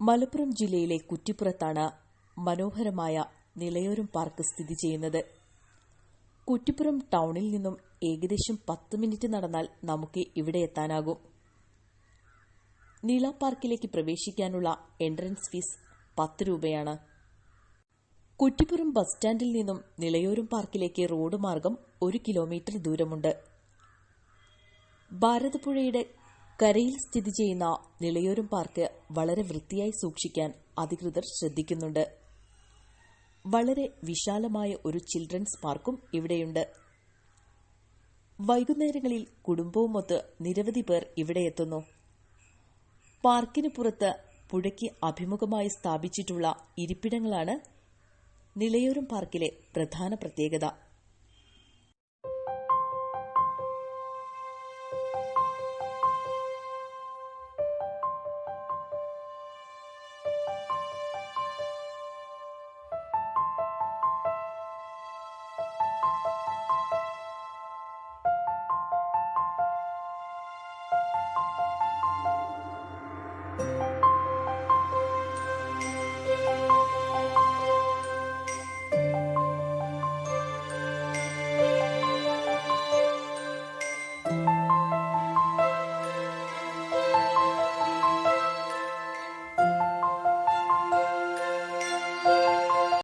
മലപ്പുറം ജില്ലയിലെ കുറ്റിപ്പുറത്താണ് മനോഹരമായ നിളയോരം പാർക്ക് സ്ഥിതി ചെയ്യുന്നത്. കുറ്റിപ്പുറം ടൗണിൽ നിന്നും ഏകദേശം 10 മിനിറ്റ് നടന്നാൽ നമുക്ക് ഇവിടെ എത്താനാകും. നിള പാർക്കിലേക്ക് പ്രവേശിക്കാനുള്ള എൻട്രൻസ് ഫീസ് 10 രൂപയാണ്. കുറ്റിപ്പുറം ബസ് സ്റ്റാൻഡിൽ നിന്നും നിളയോരം പാർക്കിലേക്ക് റോഡ് മാർഗം 1 കിലോമീറ്റർ ദൂരമുണ്ട്. ഭാരതപ്പുഴയുടെ കരയിൽ സ്ഥിതി ചെയ്യുന്ന നിളയോരം പാർക്ക് വളരെ വൃത്തിയായി സൂക്ഷിക്കാൻ അധികൃതർ ശ്രദ്ധിക്കുന്നുണ്ട്. വളരെ വിശാലമായ ഒരു ചിൽഡ്രൻസ് പാർക്കും ഇവിടെയുണ്ട്. വൈകുന്നേരങ്ങളിൽ കുടുംബവുമൊത്ത് നിരവധി പേർ ഇവിടെ എത്തുന്നു. പാർക്കിന് പുറത്ത് പുഴയ്ക്ക് അഭിമുഖമായി സ്ഥാപിച്ചിട്ടുള്ള ഇരിപ്പിടങ്ങളാണ് നിളയോരം പാർക്കിലെ പ്രധാന പ്രത്യേകത.